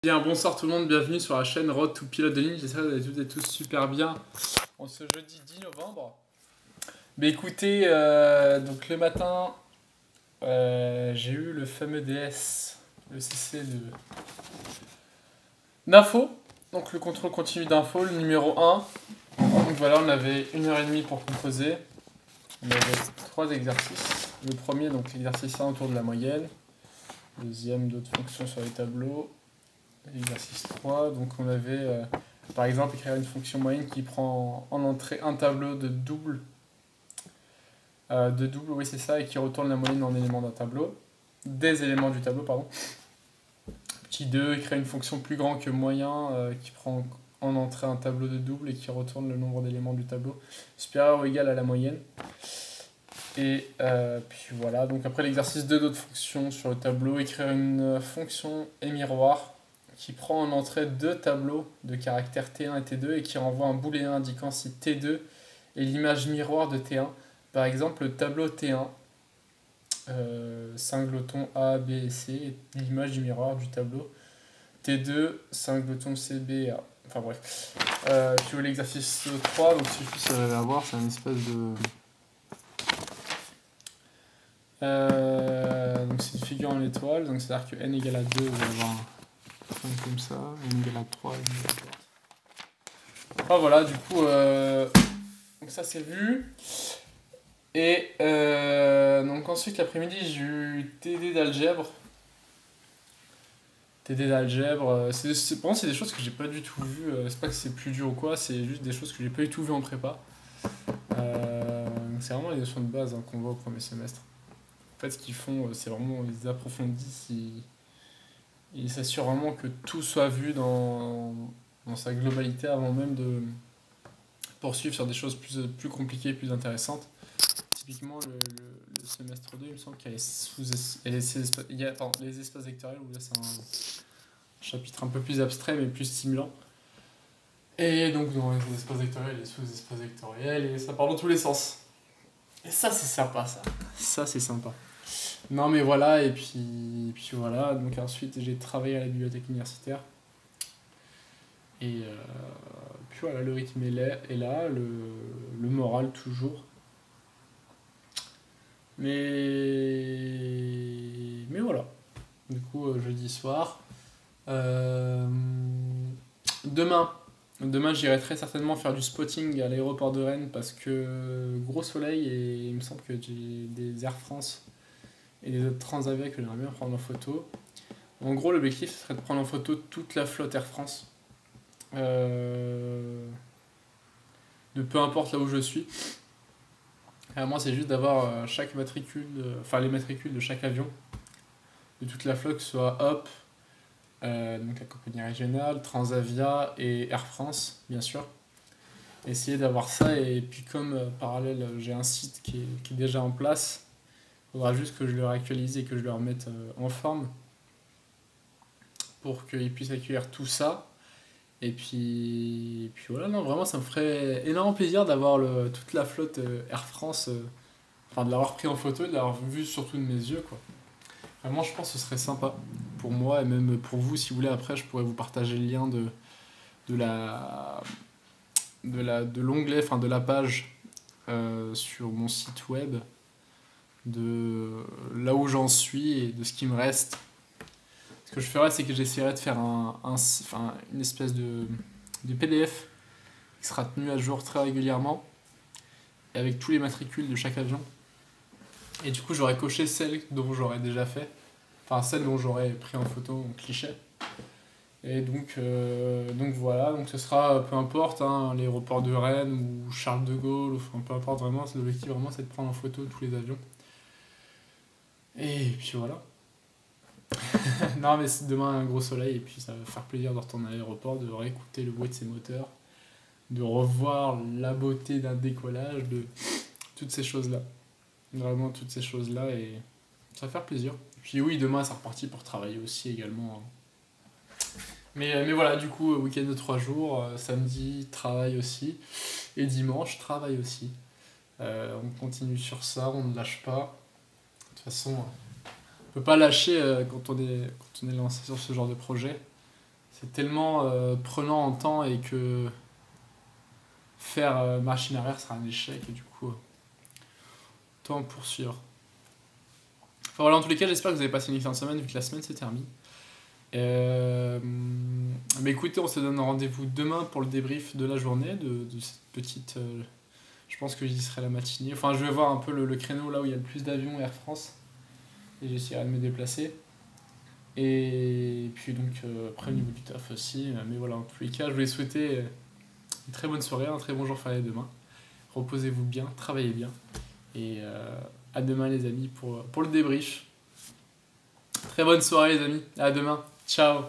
Bien, bonsoir tout le monde, bienvenue sur la chaîne Road to Pilote de ligne. J'espère que vous allez toutes et tous super bien en ce jeudi 10 novembre. Mais écoutez, donc le matin, j'ai eu le fameux DS, le CC d'info, donc le contrôle continu d'info, le numéro 1. Donc voilà, on avait 1h30 pour composer. On avait 3 exercices. Le premier, donc l'exercice 1 autour de la moyenne. Deuxième, d'autres fonctions sur les tableaux. Exercice 3, donc on avait par exemple écrire une fonction moyenne qui prend en entrée un tableau de double, oui c'est ça, et qui retourne la moyenne en éléments d'un tableau, des éléments du tableau, pardon. Petit 2, écrire une fonction plus grand que moyen qui prend en entrée un tableau de double et qui retourne le nombre d'éléments du tableau supérieur ou égal à la moyenne. Et puis voilà, donc après l'exercice 2, d'autres fonctions sur le tableau, écrire une fonction et miroir qui prend en entrée deux tableaux de caractères T1 et T2 et qui renvoie un booléen indiquant si T2 est l'image miroir de T1. Par exemple, le tableau T1, singleton A, B et C, est l'image du miroir du tableau T2, singleton C, B et A. Enfin bref. Tu veux l'exercice 3, donc si je puisse arriver à voir, c'est une espèce de... donc c'est une figure en étoile, donc c'est-à-dire que n égale à 2, vous allez avoir un comme ça, n égale à 3, n égale à 4. Enfin voilà, du coup, donc ça c'est vu. Et donc ensuite l'après-midi j'ai eu TD d'algèbre. TD d'algèbre, c'est des choses que j'ai pas du tout vues. C'est pas que c'est plus dur ou quoi, c'est juste des choses que j'ai pas du tout vues en prépa. C'est vraiment les notions de base qu'on voit au premier semestre. En fait, ce qu'ils font, c'est vraiment, ils approfondissent, ils s'assurent vraiment que tout soit vu dans sa globalité avant même de poursuivre sur des choses plus compliquées, plus intéressantes. Typiquement, le semestre 2, il me semble qu'il y a les espaces vectoriels, où là c'est un chapitre un peu plus abstrait mais plus stimulant. Et donc dans les espaces vectoriels, les sous-espaces vectoriels, et ça part dans tous les sens. Et ça c'est sympa, ça. Ça c'est sympa. Non mais voilà, et puis voilà, donc ensuite j'ai travaillé à la bibliothèque universitaire. Et puis voilà, le rythme est là, le moral toujours. Mais voilà. Du coup, jeudi soir. Demain, j'irai très certainement faire du spotting à l'aéroport de Rennes parce que gros soleil et il me semble que j'ai des Air France et des autres Transavia que j'aimerais bien prendre en photo. En gros, l'objectif ce serait de prendre en photo toute la flotte Air France. De peu importe là où je suis. Moi, c'est juste d'avoir chaque matricule, les matricules de chaque avion, de toute la flotte, que ce soit Hop, donc la compagnie régionale, Transavia et Air France, bien sûr. Essayer d'avoir ça, et puis comme parallèle, j'ai un site qui est déjà en place, il faudra juste que je le réactualise et que je le remette en forme pour qu'il puisse accueillir tout ça. Et puis voilà, non, vraiment, ça me ferait énormément plaisir d'avoir toute la flotte Air France, de l'avoir pris en photo, de l'avoir vu surtout de mes yeux, quoi. Vraiment, je pense que ce serait sympa pour moi et même pour vous, si vous voulez. Après, je pourrais vous partager le lien de l'onglet, de la page sur mon site web, de là où j'en suis et de ce qui me reste. Ce que je ferais, c'est que j'essaierais de faire une espèce de PDF qui sera tenu à jour très régulièrement, et avec tous les matricules de chaque avion. Et du coup, j'aurais coché celles dont j'aurais déjà fait, celles dont j'aurais pris en photo en cliché. Et donc voilà, donc ce sera, peu importe, l'aéroport de Rennes ou Charles de Gaulle, peu importe vraiment, l'objectif vraiment c'est de prendre en photo tous les avions. Et puis voilà. Non mais c'est demain un gros soleil et puis ça va faire plaisir de retourner à l'aéroport, de réécouter le bruit de ses moteurs, de revoir la beauté d'un décollage, de toutes ces choses-là. Vraiment toutes ces choses-là, et ça va faire plaisir. Et puis oui, demain c'est reparti pour travailler aussi également. Mais voilà, du coup, week-end de 3 jours, samedi, travail aussi, et dimanche, travail aussi. On continue sur ça, on ne lâche pas. De toute façon, on peut pas lâcher quand on est lancé sur ce genre de projet. c'est tellement prenant en temps et que faire machine arrière sera un échec et du coup, autant poursuivre. Enfin voilà, en tous les cas, j'espère que vous avez passé une excellente semaine vu que la semaine s'est terminée. Mais écoutez, on se donne rendez-vous demain pour le débrief de la journée, de cette petite. Je pense que j'y serai la matinée. Enfin, je vais voir un peu le créneau là où il y a le plus d'avions Air France et j'essaierai de me déplacer. Et puis donc, après, au niveau du taf aussi. Mais voilà, en tous les cas, je voulais souhaiter une très bonne soirée, un très bon jour férié demain. Reposez-vous bien, travaillez bien. Et à demain, les amis, pour le débrief. Très bonne soirée, les amis. À demain. Ciao.